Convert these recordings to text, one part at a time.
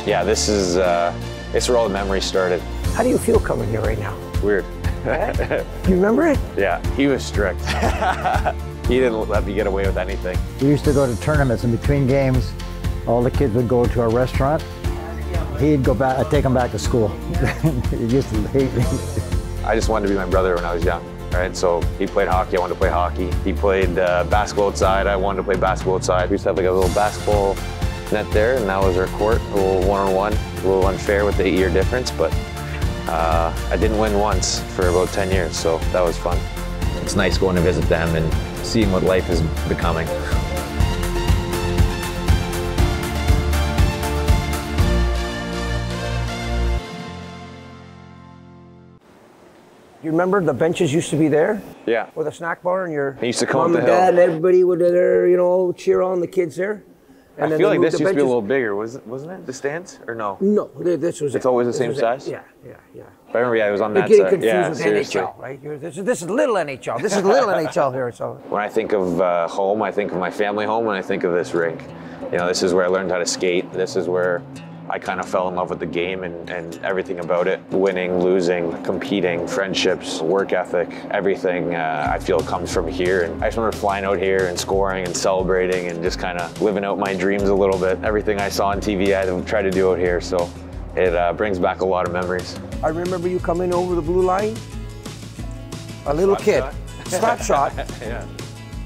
Yeah, this is where all the memories started. How do you feel coming here right now? Weird. You remember it? Yeah, he was strict. He didn't let me get away with anything. We used to go to tournaments, and between games, all the kids would go to a restaurant. He'd go back, I'd take him back to school. He used to hate me. I just wanted to be my brother when I was young, right? So he played hockey, I wanted to play hockey. He played basketball outside, I wanted to play basketball outside. We used to have like a little basketball net there, and that was our court, a little one-on-one, a little unfair with the 8-year difference, but I didn't win once for about 10 years, so that was fun. It's nice going to visit them and seeing what life is becoming. You remember the benches used to be there? Yeah. With a snack bar and your He used to come mom up and the hill. dad and everybody would there, you know, cheer on the kids there. And I then feel they like moved this the used to be a benches- little bigger, wasn't it? The stands, or no? No, this was It's it. always the This same was it. size? Yeah. I remember, yeah, it was on You're that getting side. confused Yeah, with seriously. NHL, right? This is little NHL. This is little NHL here. So When I think of home, I think of my family home, and I think of this rink. You know, this is where I learned how to skate. This is where I kind of fell in love with the game and everything about it. Winning, losing, competing, friendships, work ethic, everything I feel comes from here. And I just remember flying out here and scoring and celebrating and just kind of living out my dreams a little bit. Everything I saw on TV, I tried to do out here, so it brings back a lot of memories. I remember you coming over the blue line, a little kid, slap shot. Yeah.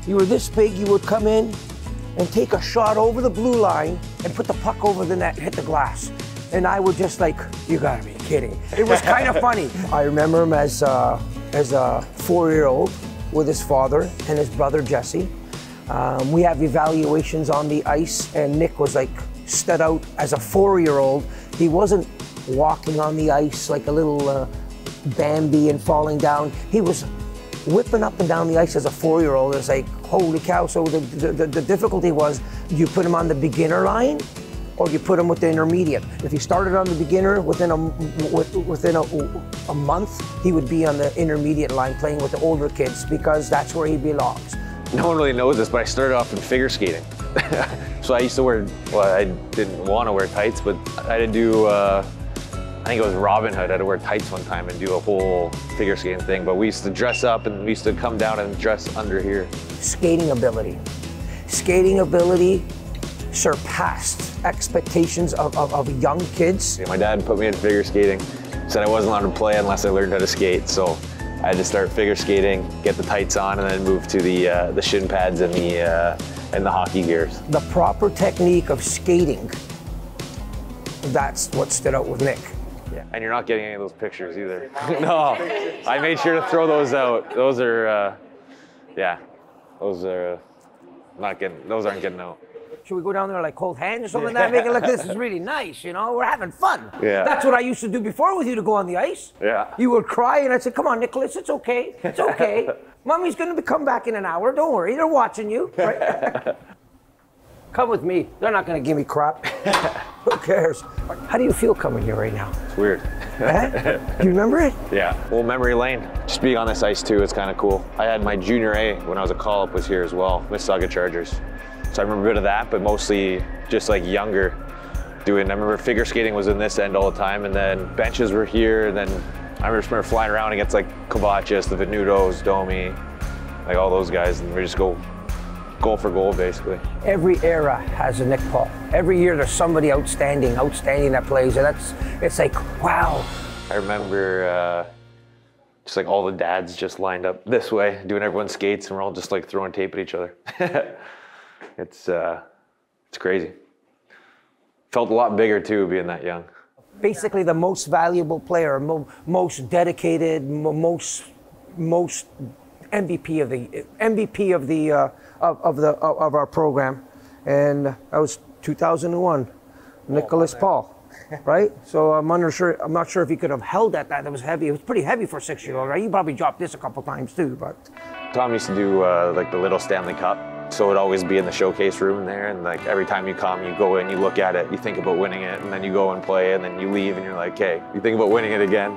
You were this big, you would come in and take a shot over the blue line and put the puck over the net, hit the glass. And I would just like, you gotta be kidding. It was kind of funny. I remember him as a 4-year-old with his father and his brother Jesse. We have evaluations on the ice, and Nick was like stood out as a 4-year-old. He wasn't walking on the ice like a little Bambi and falling down. He was whipping up and down the ice as a 4-year-old. It's like, holy cow. So the difficulty was, you put him on the beginner line or you put him with the intermediate. If he started on the beginner, within a month, he would be on the intermediate line playing with the older kids, because that's where he belongs. No one really knows this, but I started off in figure skating. So I used to wear, well, I didn't want to wear tights, but I had to do, I think it was Robin Hood. I had to wear tights one time and do a whole figure skating thing, but we used to dress up and we used to come down and dress under here. Skating ability. Skating ability surpassed expectations of young kids. My dad put me in figure skating, said I wasn't allowed to play unless I learned how to skate, so I had to start figure skating, get the tights on, and then move to the shin pads and the hockey gears. The proper technique of skating, that's what stood out with Nick. Yeah. And you're not getting any of those pictures either. No, I made sure to throw those out. Those are, yeah, those are not getting, those aren't getting out. Should we go down there like hold hands or something like that? Make it look, this is really nice, you know? We're having fun. Yeah. That's what I used to do before with you to go on the ice. Yeah. You would cry and I'd say, come on, Nicholas, it's okay. It's okay. Mommy's gonna come back in an hour. Don't worry, they're watching you. Right? Come with me. They're not gonna give me crap. Who cares? How do you feel coming here right now? It's weird. Do you remember it? Yeah, well, memory lane. Just being on this ice too, it's kind of cool. I had my junior A when I was a call-up was here as well, Mississauga Chargers. So I remember a bit of that, but mostly just like younger doing. I remember figure skating was in this end all the time, and then benches were here, and then I remember flying around against like Kovachis, the Venutos, Domi, like all those guys, and we just go goal for goal basically. Every era has a Nick Paul. Every year there's somebody outstanding that plays, and it's like, wow. I remember just like all the dads just lined up this way, doing everyone's skates, and we're all just like throwing tape at each other. It's crazy. Felt a lot bigger too, being that young. Basically the most valuable player, most dedicated, most MVP of our program, and that was 2001, Nicholas Paul, right? So I'm not sure if he could have held that. That was heavy. It was pretty heavy for a 6-year-old, right? You probably dropped this a couple times too, but. Tom used to do like the little Stanley Cup. So it'd always be in the showcase room there, and like every time you come, you go in, you look at it, you think about winning it, and then you go and play, and then you leave, and you're like, okay, you think about winning it again.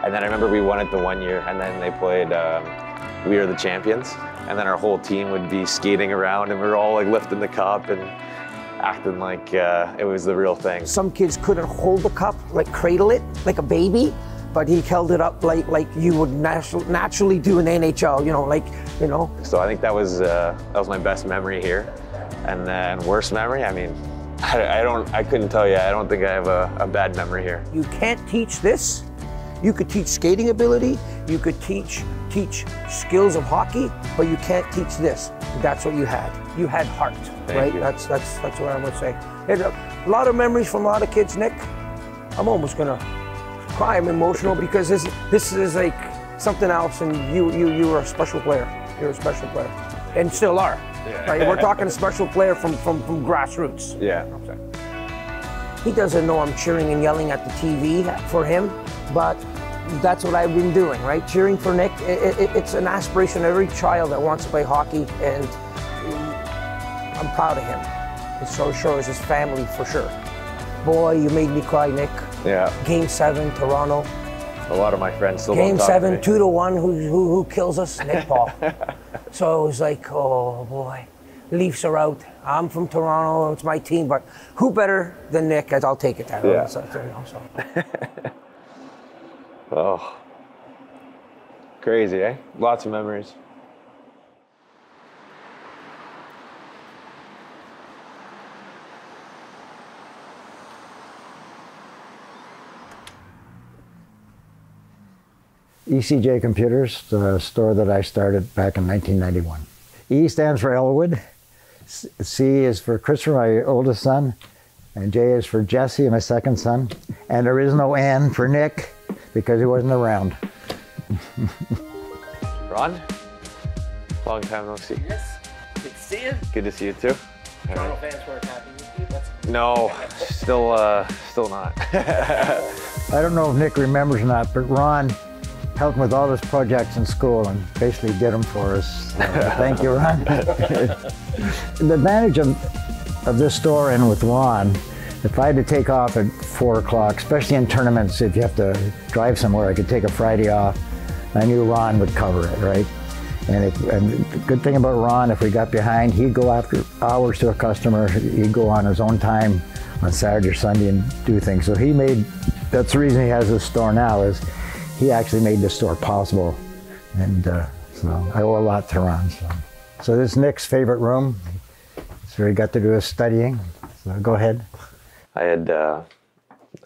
And then I remember we won it the one year, and then they played We Are the Champions, and then our whole team would be skating around, and we were all like lifting the cup, and acting like it was the real thing. Some kids couldn't hold the cup, like cradle it, like a baby, but he held it up like you would naturally do in the NHL, you know. So I think that was my best memory here. And then worst memory, I mean, I couldn't tell you. I don't think I have a bad memory here. You can't teach this. You could teach skating ability. You could teach skills of hockey, but you can't teach this. That's what you had. You had heart, right? That's what I would say. And a lot of memories from a lot of kids, Nick. I'm almost gonna cry. I'm emotional because this is like something else, and you were a special player. You're a special player, and still are. Yeah. Right? We're talking a special player from grassroots. Yeah. He doesn't know I'm cheering and yelling at the TV for him, but that's what I've been doing, right? Cheering for Nick. It's an aspiration of every child that wants to play hockey, and I'm proud of him. And so sure is his family, for sure. Boy, you made me cry, Nick. Yeah. Game 7, Toronto. A lot of my friends still Game don't talk 7, to me. 2-1. Who kills us? Nick Paul. So it was like, oh boy, Leafs are out. I'm from Toronto. It's my team, but who better than Nick? As I'll take it that way. Yeah. So. Oh, crazy, eh? Lots of memories. ECJ Computers, the store that I started back in 1991. E stands for Elwood, C is for Christopher, my oldest son, and J is for Jesse, my second son. And there is no N for Nick because he wasn't around. Ron? Long time no see. Yes, good to see you. Good to see you too. Toronto fans weren't happy with you. No, still not. I don't know if Nick remembers or not, but Ron helped with all his projects in school and basically did them for us. So, thank you, Ron. The advantage of this store and with Ron, if I had to take off at 4 o'clock, especially in tournaments, if you have to drive somewhere, I could take a Friday off. I knew Ron would cover it, right? And the good thing about Ron, if we got behind, he'd go after hours to a customer. He'd go on his own time on Saturday or Sunday and do things. So that's the reason he has this store now, is he actually made this store possible. And so I owe a lot to Ron. So this is Nick's favorite room. It's where he got to do his studying. So go ahead. I had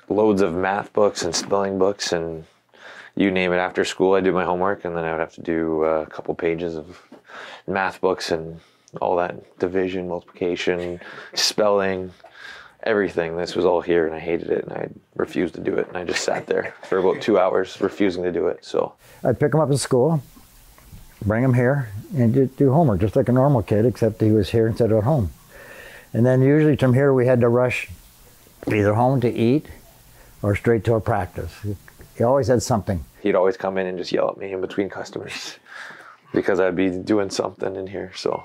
loads of math books and spelling books and you name it. After school I'd do my homework and then I would have to do a couple pages of math books and all that division, multiplication, spelling, everything. This was all here and I hated it and I refused to do it and I just sat there for about 2 hours refusing to do it. So I'd pick him up at school, bring him here and do homework just like a normal kid, except he was here instead of at home. And then usually from here we had to rush either home to eat or straight to a practice. He always had something. He'd always come in and just yell at me in between customers because I'd be doing something in here. So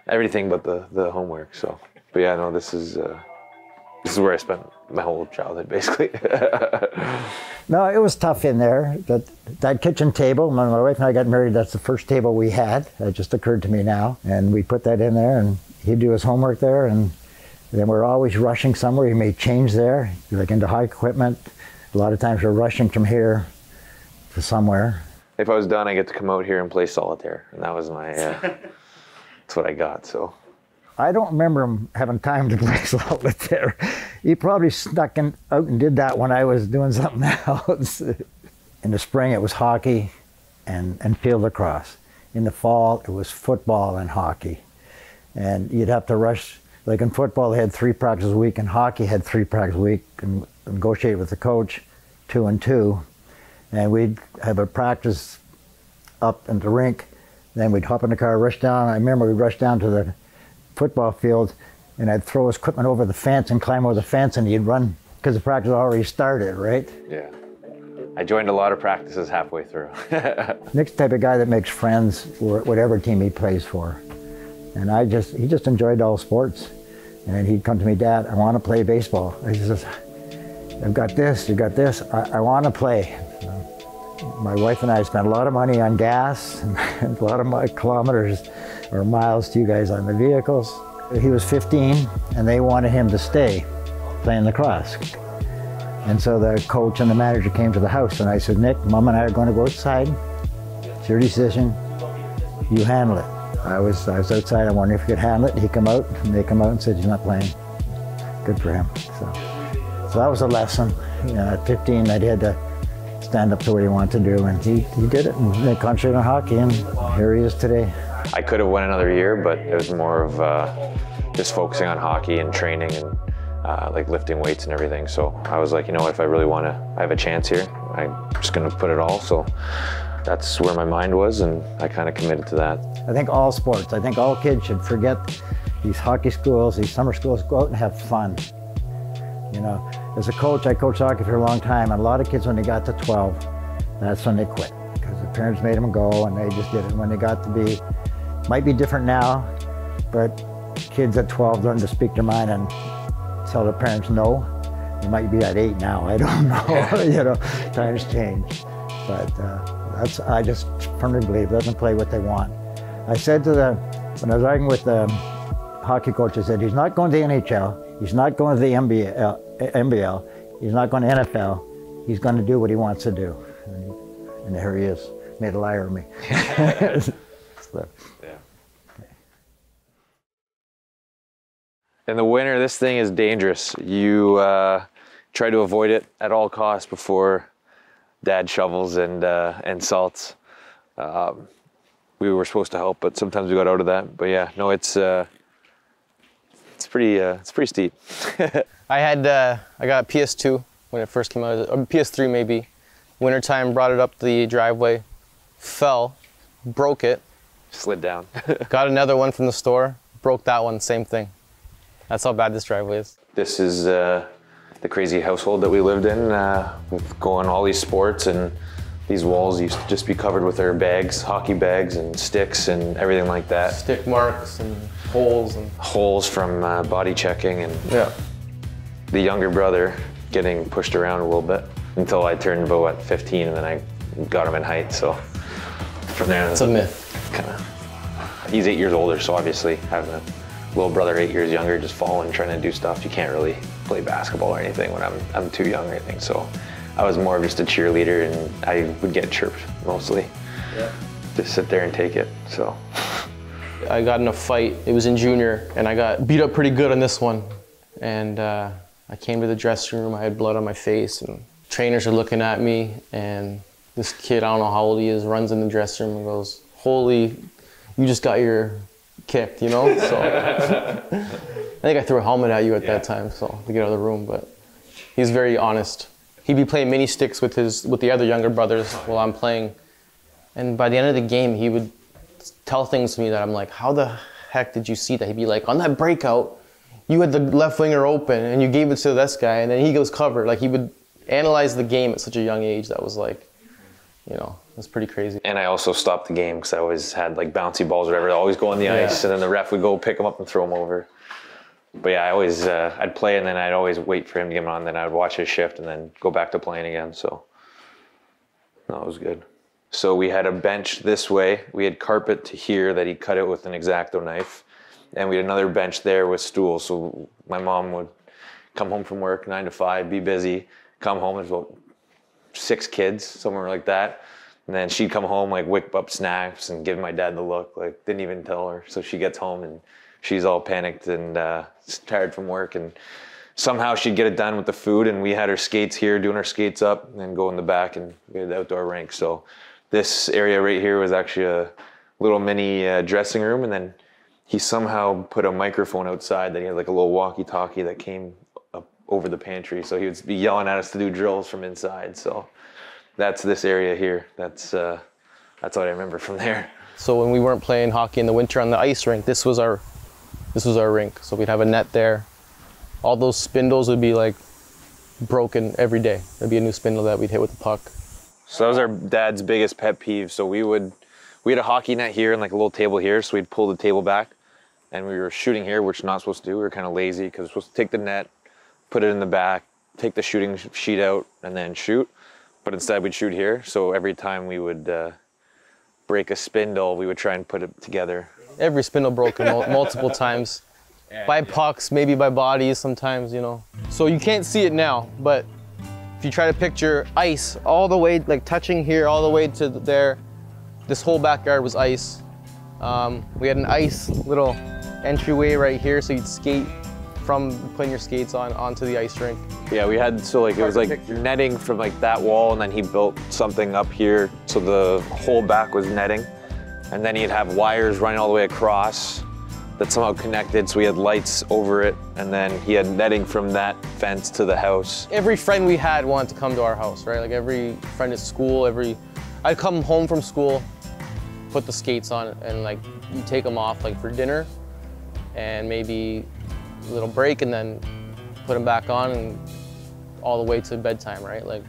everything but the homework. So, but yeah, no, this is where I spent my whole childhood basically. No, it was tough in there. That kitchen table, when my wife and I got married, that's the first table we had. It just occurred to me now. And we put that in there and he'd do his homework there. And then we're always rushing somewhere. He may change there, like into high equipment. A lot of times we're rushing from here to somewhere. If I was done, I get to come out here and play solitaire. And that was my, that's what I got, so. I don't remember him having time to play solitaire. He probably snuck out and did that when I was doing something else. In the spring, it was hockey and field lacrosse. In the fall, it was football and hockey. And you'd have to rush. Like in football, they had 3 practices a week, and hockey had 3 practices a week, and negotiate with the coach, 2 and 2. And we'd have a practice up in the rink, then we'd hop in the car, rush down. I remember we'd rush down to the football field, and I'd throw his equipment over the fence and climb over the fence, and he'd run, because the practice already started, right? Yeah. I joined a lot of practices halfway through. Nick's the type of guy that makes friends for whatever team he plays for. And he just enjoyed all sports. And he'd come to me, Dad, I want to play baseball. I says, I've got this, you got this, I want to play. My wife and I spent a lot of money on gas and a lot of kilometers or miles to you guys on the vehicles. He was 15 and they wanted him to stay playing lacrosse. And so the coach and the manager came to the house and I said, Nick, Mom and I are going to go outside. It's your decision. You handle it. I was outside. I wondered if he could handle it. He come out and they come out and said he's not playing. Good for him. So that was a lesson. You know, at 15, I had to stand up to what he wanted to do, and he did it and they concentrated on hockey, and here he is today. I could have went another year, but it was more of just focusing on hockey and training and like lifting weights and everything. So I was like, you know what, if I really want to, I have a chance here, I'm just going to put it all. So that's where my mind was, and I kind of committed to that. I think all sports, I think all kids should forget these hockey schools, these summer schools, go out and have fun. You know, as a coach, I coached hockey for a long time, and a lot of kids, when they got to 12, that's when they quit, because the parents made them go and they just did it. When they got to be, might be different now, but kids at 12 learn to speak their mind and tell their parents no. They might be at 8 now, I don't know. You know, times change. But I just firmly believe it doesn't play what they want. I said when I was arguing with the hockey coach, I said, he's not going to the NHL, he's not going to the NBL, he's not going to NFL, he's going to do what he wants to do. And here he is, made a liar of me. So. In the winter, this thing is dangerous. You try to avoid it at all costs before Dad shovels and salts. We were supposed to help, but sometimes we got out of that. But yeah, no, it's pretty steep. I got PS2 when it first came out, or PS3 maybe. Wintertime, brought it up the driveway, fell, broke it. Slid down. Got another one from the store, broke that one, same thing. That's how bad this driveway is. This is the crazy household that we lived in, with going all these sports, and these walls used to just be covered with our bags, hockey bags and sticks and everything like that. Stick marks and holes. Holes from body checking, and yeah. The younger brother getting pushed around a little bit until I turned about at 15, and then I got him in height. So from there, it's a myth. He's 8 years older, so obviously having a little brother 8 years younger, just falling, trying to do stuff, you can't really play basketball or anything when I'm too young or anything. So I was more of just a cheerleader, and I would get chirped mostly. Yeah. Just sit there and take it. So I got in a fight. It was in junior, and I got beat up pretty good on this one. And I came to the dressing room. I had blood on my face, and trainers are looking at me. And this kid, I don't know how old he is, runs in the dressing room and goes, "Holy, you just got your kicked," you know? So I think I threw a helmet at you at that time, so to get out of the room. But he's very honest. He'd be playing mini sticks with the other younger brothers while I'm playing. And by the end of the game, he would tell things to me that I'm like, how the heck did you see that? He'd be like, on that breakout, you had the left winger open and you gave it to this guy, and then he goes covered. Like, he would analyze the game at such a young age. That was like, you know, it was pretty crazy. And I also stopped the game because I always had like bouncy balls or whatever, always go on the ice, and then the ref would go pick them up and throw them over. But yeah, I always, I'd play, and then I'd always wait for him to get on, then I'd watch his shift and then go back to playing again. So no, it was good. So we had a bench this way. We had carpet to here that he cut out with an X-Acto knife. And we had another bench there with stools. So my mom would come home from work, 9 to 5, be busy, come home, there's about 6 kids, somewhere like that. And then she'd come home, like whip up snacks and give my dad the look, like didn't even tell her. So she gets home and she's all panicked and tired from work. And somehow she'd get it done with the food, and we had her skates here, doing her skates up, and then go in the back, and we had the outdoor rink. So this area right here was actually a little mini dressing room, and then he somehow put a microphone outside that he had like a little walkie-talkie that came up over the pantry. So he would be yelling at us to do drills from inside. So that's this area here. That's what I remember from there. So when we weren't playing hockey in the winter on the ice rink, this was our rink. So we'd have a net there. All those spindles would be like broken every day. There'd be a new spindle that we'd hit with the puck. So that was our dad's biggest pet peeve. So we had a hockey net here and like a little table here. So we'd pull the table back, and we were shooting here, which we're not supposed to do. We were kind of lazy because we're supposed to take the net, put it in the back, take the shooting sheet out, and then shoot. But instead we'd shoot here. So every time we would break a spindle, we would try and put it together. Every spindle broken multiple times. by pucks, maybe by bodies sometimes, you know. So you can't see it now, but if you try to picture ice all the way, like touching here, all the way to there, this whole backyard was ice. We had an ice little entryway right here, so you'd skate from putting your skates on onto the ice rink. Yeah, we had, so like it was like netting from like that wall, and then he built something up here, so the whole back was netting. And then he'd have wires running all the way across that somehow connected, so we had lights over it, and then he had netting from that fence to the house. Every friend we had wanted to come to our house, right? Like every friend at school, I'd come home from school, put the skates on, and like you take them off like for dinner, and maybe a little break, and then put them back on, and all the way to bedtime, right? Like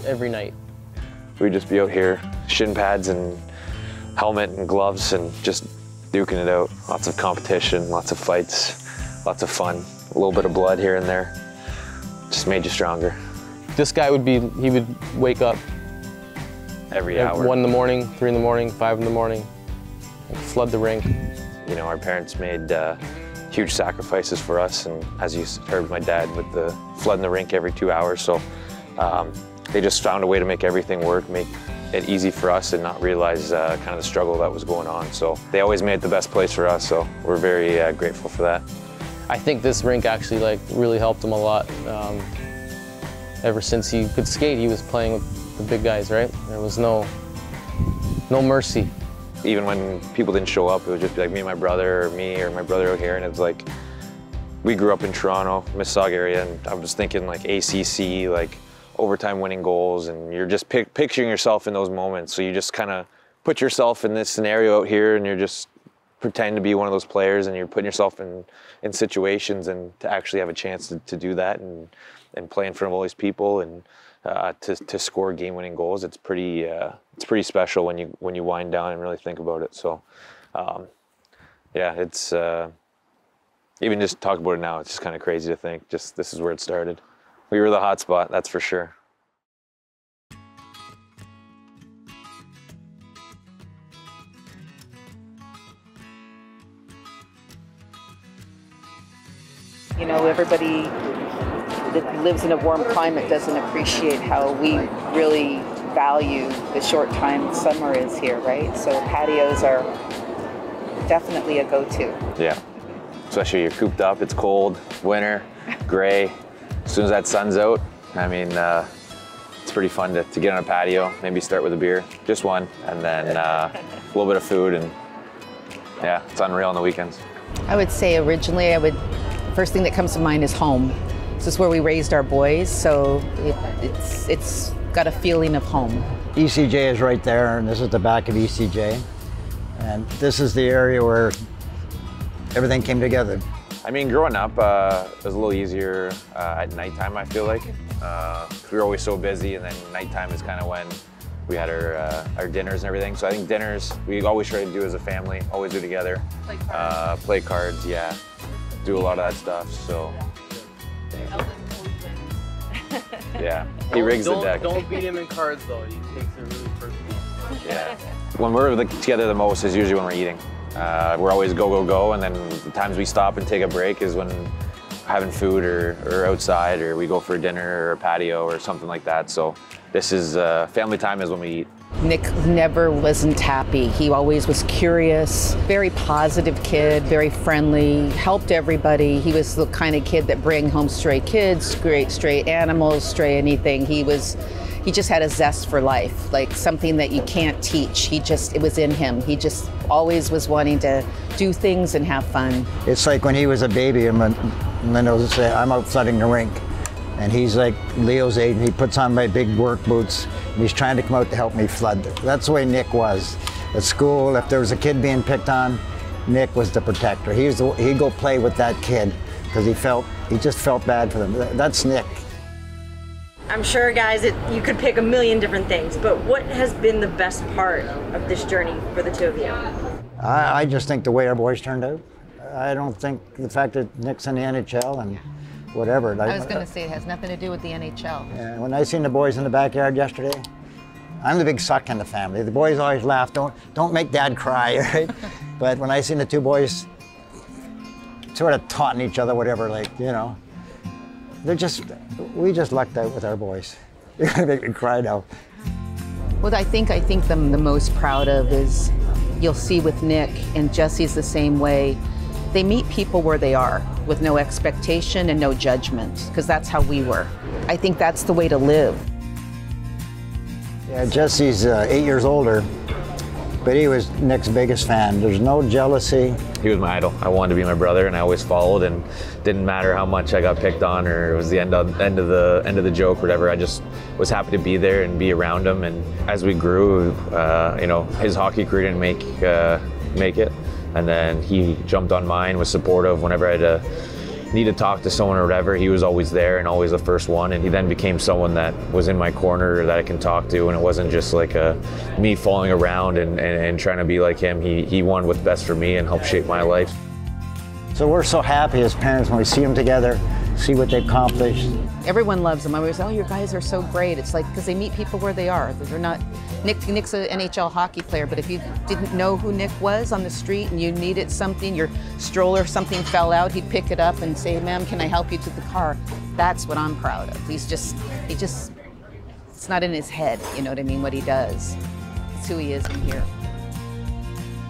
every night. We'd just be out here, shin pads and helmet and gloves, and just duking it out. Lots of competition, lots of fights, lots of fun. A little bit of blood here and there. Just made you stronger. This guy he would wake up every hour. 1 in the morning, 3 in the morning, 5 in the morning, and flood the rink. You know, our parents made huge sacrifices for us, and as you heard my dad with the flooding the rink every 2 hours, so they just found a way to make everything work, make it easy for us, and not realize kind of the struggle that was going on. So they always made it the best place for us, so we're very grateful for that. I think this rink actually like really helped him a lot. Ever since he could skate, he was playing with the big guys, right? There was no mercy. Even when people didn't show up, it would just be like me and my brother, or me or my brother out here, and it was like, we grew up in Toronto, Mississauga area, and I was thinking like ACC, like overtime winning goals, and you're just picturing yourself in those moments. So you just kind of put yourself in this scenario out here, and you're just pretend to be one of those players, and you're putting yourself in situations, and to actually have a chance to do that and play in front of all these people, and to score game-winning goals, it's pretty special when you wind down and really think about it. So yeah, it's even just talk about it now, it's just kind of crazy to think just this is where it started. We were the hot spot, that's for sure. You know, everybody that lives in a warm climate doesn't appreciate how we really value the short time summer is here, right? So patios are definitely a go-to. Yeah, especially you're cooped up, it's cold, winter, gray. As soon as that sun's out, I mean, it's pretty fun to get on a patio, maybe start with a beer, just one, and then a little bit of food, and yeah, it's unreal on the weekends. I would say originally first thing that comes to mind is home. This is where we raised our boys, so it's got a feeling of home. ECJ is right there, and this is the back of ECJ. And this is the area where everything came together. I mean, growing up, it was a little easier at nighttime, I feel like. We were always so busy, and then nighttime is kind of when we had our dinners and everything. So I think dinners, we always try to do as a family, always do together. Play cards, yeah. Do a lot of that stuff, so. Yeah, he rigs the deck. Don't beat him in cards though, he takes it really personal. Yeah. When we're together the most is usually when we're eating. We're always go, go, go, and then the times we stop and take a break is when having food or outside, or we go for dinner or a patio or something like that. So this is family time is when we eat. Nick never wasn't happy. He always was curious, very positive kid, very friendly, helped everybody. He was the kind of kid that bring home stray kids, stray animals, stray anything. He just had a zest for life, like something that you can't teach. It was in him. He just always was wanting to do things and have fun. It's like when he was a baby, and Linda would say, I'm out flooding the rink. And he's like Leo's age, and he puts on my big work boots, and he's trying to come out to help me flood. That's the way Nick was. At school, if there was a kid being picked on, Nick was the protector. He'd go play with that kid, because he just felt bad for them. That's Nick. I'm sure, guys, you could pick a million different things, but what has been the best part of this journey for the two of you? I just think the way our boys turned out. I don't think the fact that Nick's in the NHL and whatever. I was going to say it has nothing to do with the NHL. Yeah, when I seen the boys in the backyard yesterday, I'm the big suck in the family. The boys always laugh, don't make Dad cry, right? But when I seen the two boys sort of taunting each other, whatever, like, you know. We just lucked out with our boys. You're gonna make me cry now. What I think the most proud of is, you'll see with Nick, and Jesse's the same way, they meet people where they are with no expectation and no judgment, because that's how we were. I think that's the way to live. Yeah, Jesse's 8 years older, but he was Nick's biggest fan. There's no jealousy. He was my idol. I wanted to be my brother, and I always followed, and didn't matter how much I got picked on or it was the end of the joke or whatever. I just was happy to be there and be around him. And as we grew, you know, his hockey career didn't make it, and then he jumped on mine, was supportive whenever I had need to talk to someone or whatever. He was always there and always the first one, and he then became someone that was in my corner that I can talk to, and it wasn't just like me following around and trying to be like him. He wanted what's best for me and helped shape my life. So we're so happy as parents when we see them together, see what they accomplished. Everyone loves them. I always say, oh, your guys are so great. It's like, because they meet people where they are. They're not, Nick's an NHL hockey player, but if you didn't know who Nick was on the street and you needed something, your stroller, something fell out, he'd pick it up and say, ma'am, can I help you to the car? That's what I'm proud of. It's not in his head, you know what I mean, what he does. It's who he is in here.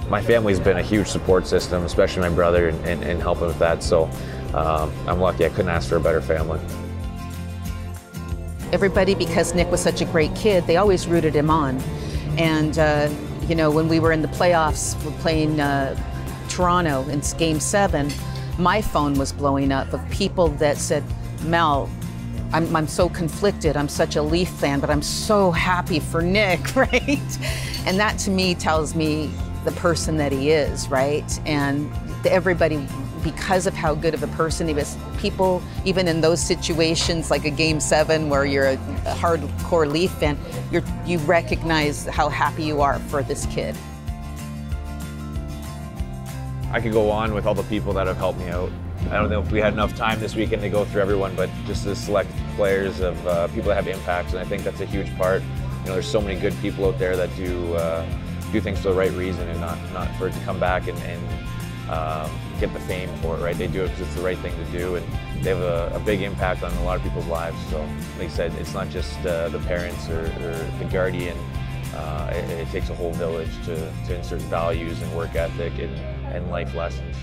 My family's been a huge support system, especially my brother, and helping with that. So I'm lucky. I couldn't ask for a better family. Everybody, because Nick was such a great kid, they always rooted him on. And, you know, when we were in the playoffs, we're playing Toronto in Game 7, my phone was blowing up of people that said, Mel, I'm so conflicted. I'm such a Leaf fan, but I'm so happy for Nick, right? And that to me tells me the person that he is, right? And everybody, because of how good of a person he was, people, even in those situations like a Game 7 where you're a hardcore Leaf fan, you recognize how happy you are for this kid. I could go on with all the people that have helped me out. I don't know if we had enough time this weekend to go through everyone, but just the select players of people that have impacts, and I think that's a huge part. You know, there's so many good people out there that do things for the right reason and not for it to come back and get the fame for it, right? They do it because it's the right thing to do, and they have a big impact on a lot of people's lives. So, like I said, it's not just the parents or the guardian. It takes a whole village to insert values and work ethic and life lessons.